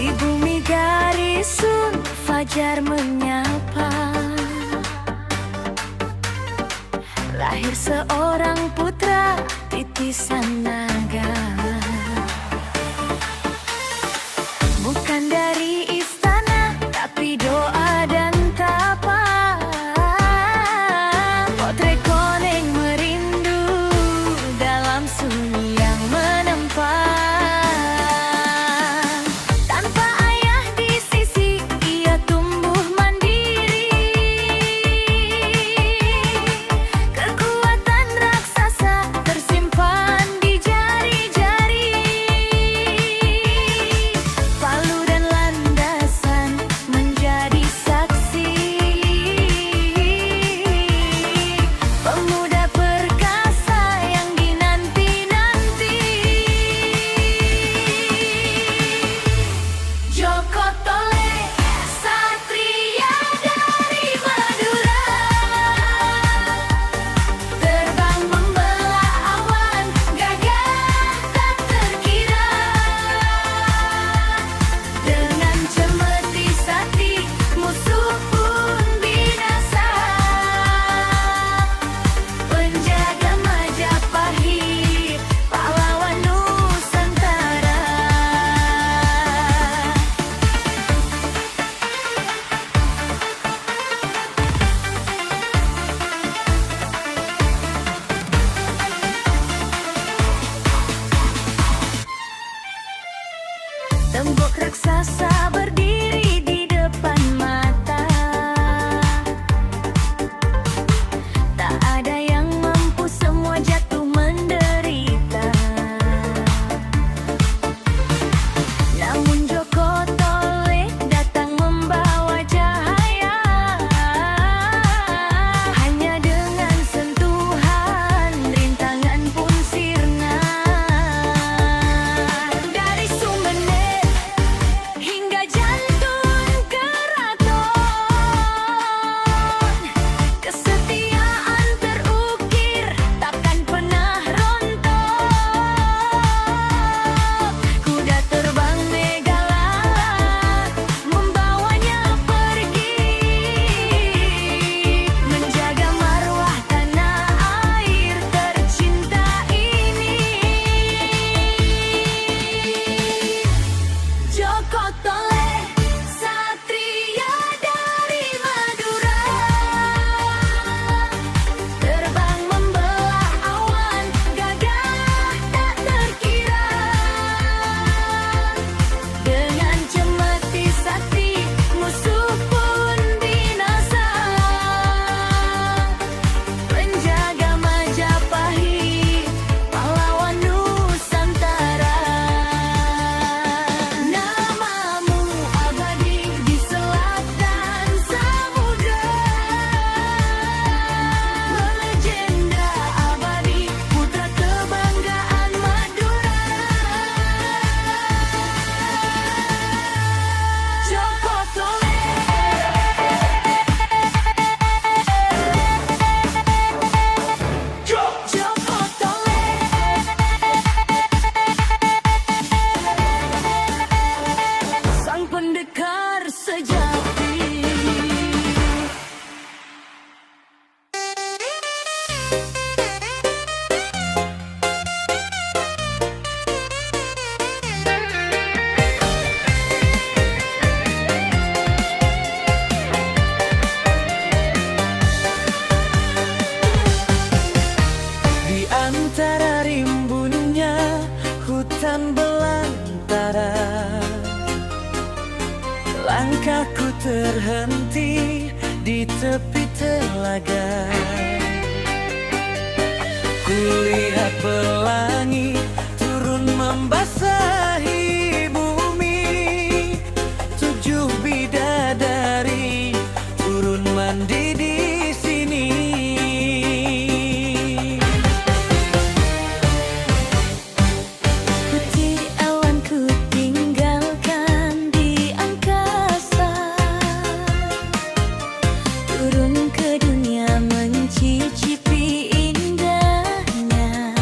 Di bumi garisun fajar menyapa, lahir seorang putra titisan naga. Bukan dari istana, tapi doa dan tapa. Potret koneng merindu dalam sunyi yang menempa. Tanpa ayah di sisi, ia tumbuh mandiri. Kekuatan raksasa tersimpan di jari-jari. Palu dan landasan menjadi saksi. Pemuda perkasa yang dinanti-nanti. Joko Tole, satria dari Madura, terbang membelah awan, gagah tak terkira. Dengan cemeti sakti, musuh pun binasa. Penjaga Majapahit, pahlawan Nusantara. Tembok raksasa berdiri di depan mata. Tak ada yang mampu, semua jatuh menderita. Namun Joko Tole datang membawa cahaya. Hanya dengan sentuhan, rintangan pun sirna. Dari Sumeneb hingga jantung keraton, kesetiaan terukir, takkan pernah rontok. Kuda terbang Megalak membawanya pergi, menjaga marwah tanah air tercinta ini. Joko Tole, satria dari Madura, terbang membelah awan, gagah tak terkira. Dengan cemeti sakti, musuh pun binasa. Penjaga Majapahit, pahlawan Nusantara. Namamu abadi di selat dan samudra, melegenda abadi, putra kebanggaan Madura. Joko Tole. Joko Tole, sang pendekar sejati. Di antara rimbunnya hutan belantara, langkahku terhenti di tepi telaga. Kulihat pelangi turun membasahi bumi. 7 bidadari turun mandi di sini. Putih awan ku tinggalkan di angkasa, turun ke dunia mencicipi indahnya.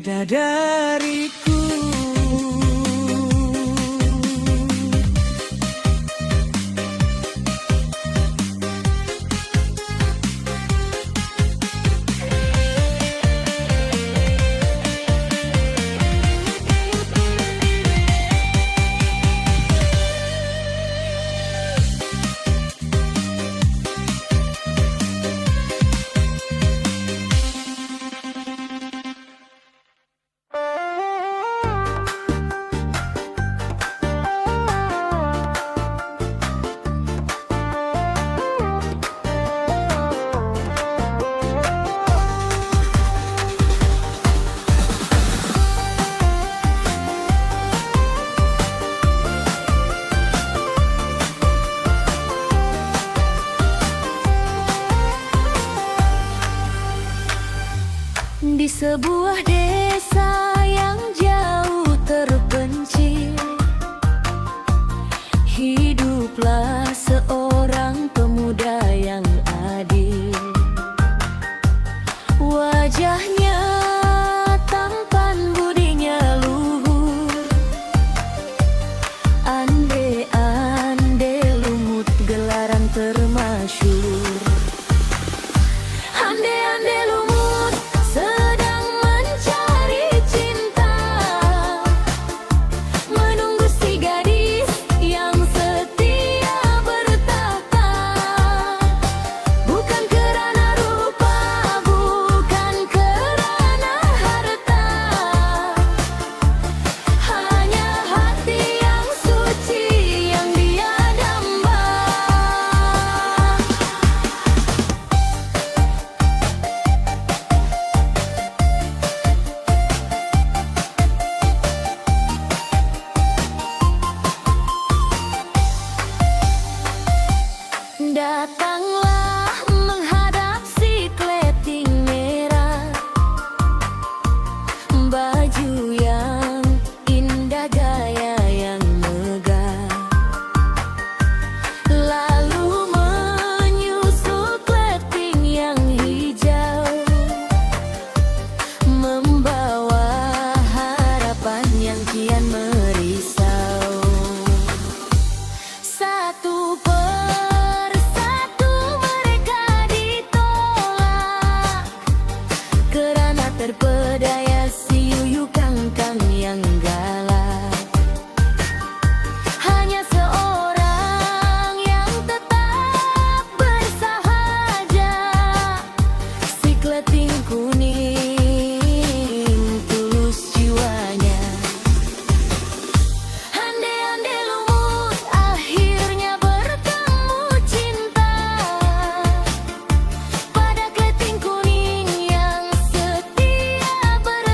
bidadariku. Di sebuah desa yang jauh terpencil, hiduplah seorang pemuda yang adil. Wajahnya tampan, budinya luhur, ande-ande lumut gelaran termasyur. Ande-ande lumut sedang mencari cinta, menunggu si gadis yang setia bertahta. Bukan kerana rupa, bukan kerana harta, hanya hati yang suci yang dia damba. Datanglah menghadap si kleting merah, baju yang indah, gaya yang megah, lalu menyusul kleting yang hijau, membawa harapan yang kian merisau. Satu persatu mereka ditolak, kerana terpedaya si yuyu kangkang yang galak. Hanya seorang yang tetap bersahaja, si kleting kuning tulus jiwanya. Ande-ande lumut akhirnya bertemu cinta pada kleting kuning yang setia bertahta.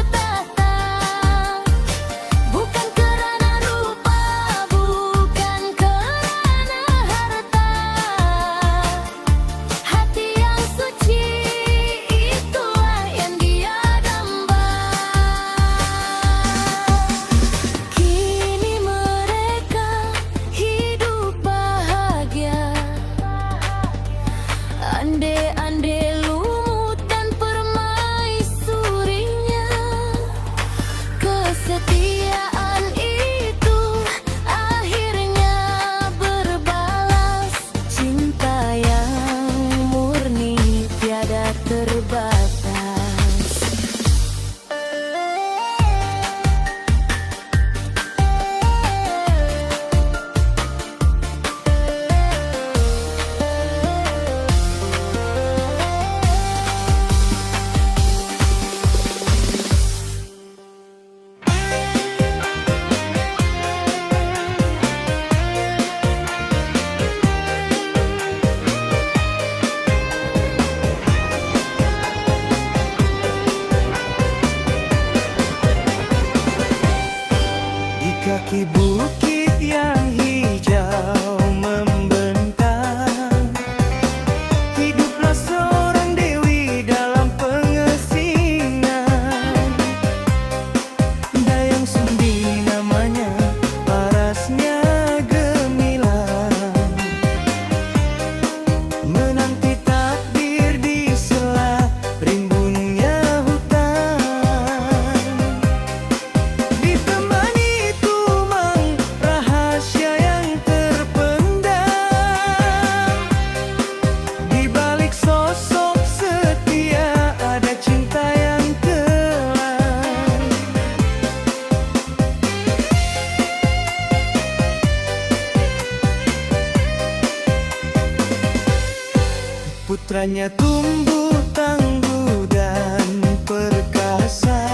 putranya tumbuh tangguh dan perkasa.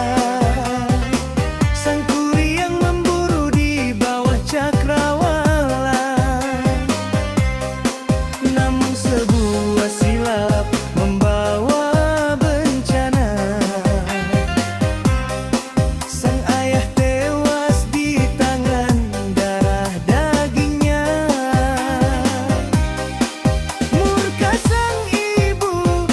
Sang Kuryang memburu di bawah cakrawala, namun sebuah silap membawa bencana. Sang ayah tewas di tangan darah dagingnya. Murka sang ibu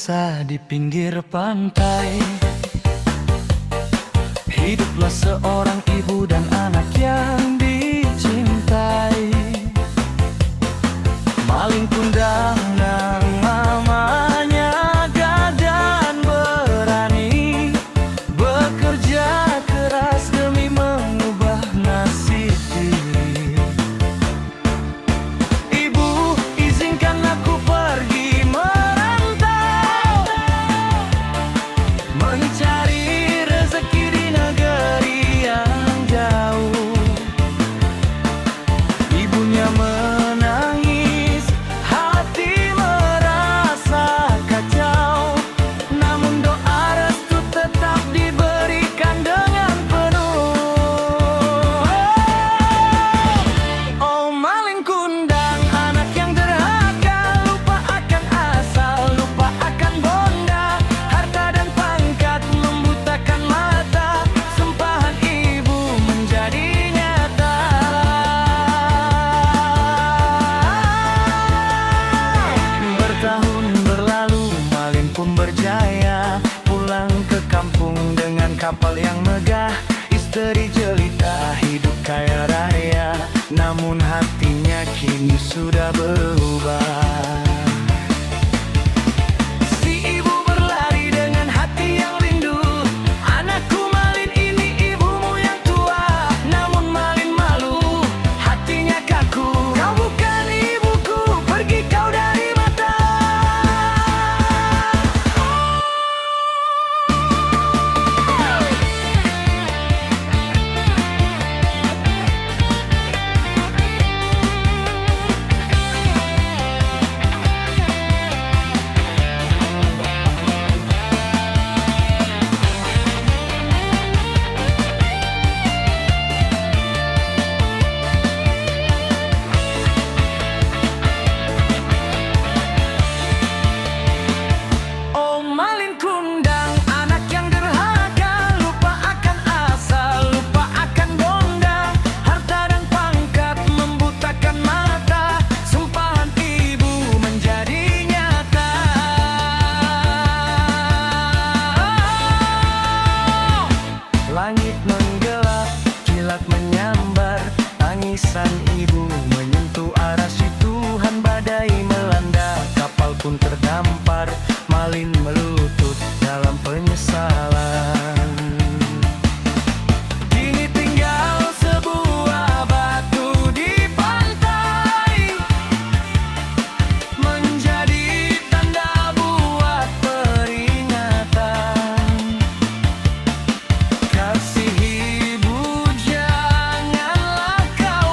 desa di pinggir pantai. Hiduplah seorang ibu dan anak yang dicintai. Maling kundang namanya, gagah dan berani, bekerja keras demi mengubah nasib diri. Ibu, izinkan aku pergi merantau, mencari rezeki di negeri yang jauh. Ibunya menangis, hati merasa kacau, namun doa restu tetap diberikan dengan penuh. Oh maling kundang, anak yang derhaka, lupa akan asal, lupa akan bonda, harta dan pangkat membutakan mata, sumpahan ibu menjadi nyata. Bertahun berlalu, Malin pun berjaya pulang ke kampung dengan kapal yang megah. Istri jelita, hidup kaya raya, namun hatinya kini sudah berubah. Si ibu berlari dengan hati yang rindu, anakku Malin, ini ibumu yang tua. Namun Malin malu, hatinya kaku, kau bukan ibuku, pergi kau dari mata. Oh Malin kundang, anak yang derhaka, lupa akan asal, lupa akan bonda, harta dan pangkat membutakan mata, sumpahan ibu menjadi nyata. Langit menggelap, kilat menyambar, tangisan ibu menyentuh arasy Tuhan. Badai melanda, kapal pun terdampar, Malin melutut dalam penyesalan. Kini tinggal sebuah batu di pantai, menjadi tanda buat peringatan. Kasih ibu janganlah kau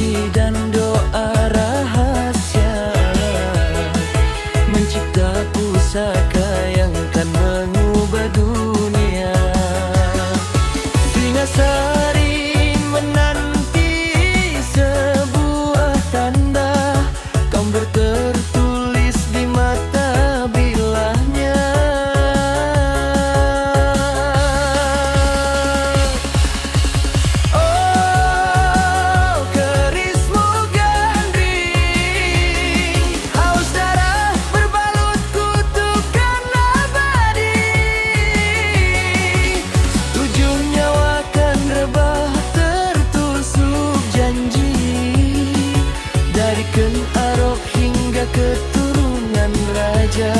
mimpi dan doa rahasia, mencipta pusaka yang kan mengubah dunia. Singasari menanti sebuah tanda, gambar tertulis di mata bilahnya. Oh, kerismu gandring, haus darah berbalut kutukan abadi. Tujuh nyawa kan rebah tertusuk janji, dari Ken Arok hingga keturunan raja.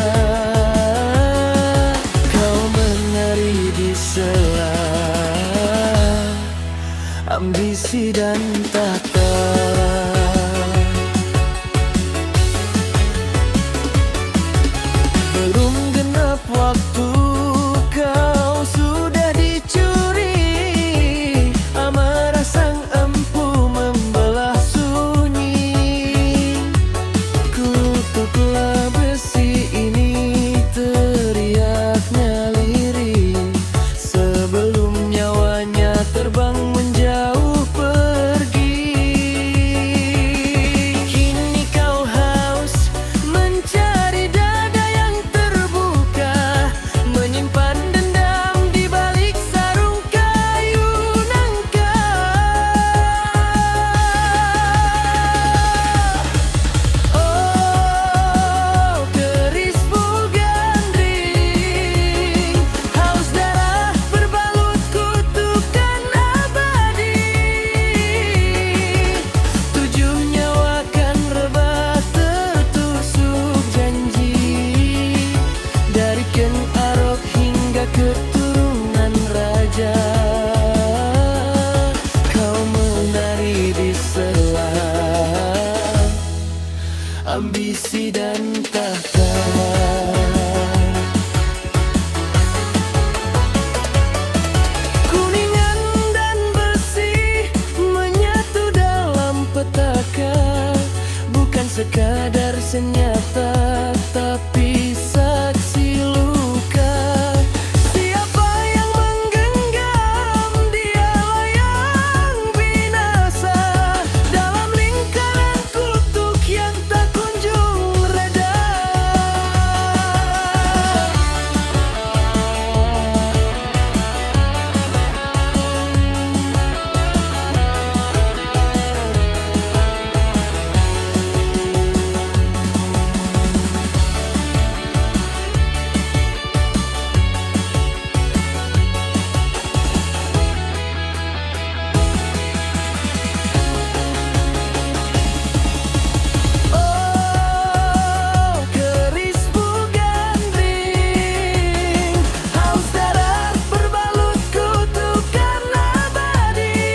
Kau menari di sela ambisi dan tahta. Belum genap waktu kau sudah dicuri, amarah sang empu membelah sunyi. Kutuklah besi ini, teriaknya lirih, sebelum nyawanya terbang menjauh pergi. Kini kau haus mencari dada yang terbuka, menyimpan dendam di balik sarung kayu nangka. Oh, kerismu gandring, haus darah berbalut kutukan abadi. Tujuh nyawa kan rebah tertusuk janji, dari Ken Arok hingga keturunan raja. Kau menari di sela ambisi dan tahta. Kuningan dan besi menyatu dalam petaka, bukan sekadar senjata tapi saksi luka. Siapa yang menggenggam, dialah yang binasa, dalam lingkaran kutuk yang tak kunjung reda. Oh, kerismu gandring, haus darah berbalut kutukan abadi.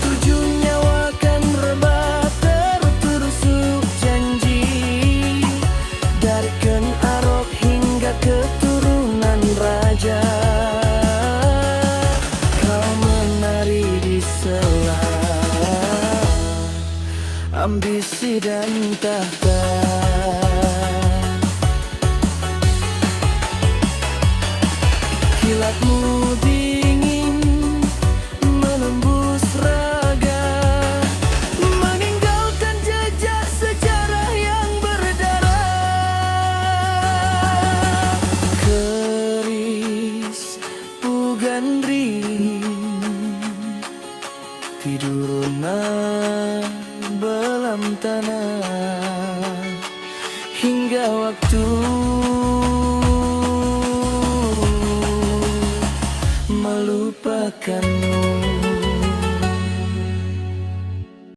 Tujuh nyawa kan rebah tertusuk janji, dari Ken Arok hingga keturunan raja. Kau menari di sela ambisi dan tahta. Kilatmu dingin menembus raga, meninggalkan jejak sejarah yang berdarah. Keris Pugandring, tidurna belam tanah hingga waktu melupakanmu.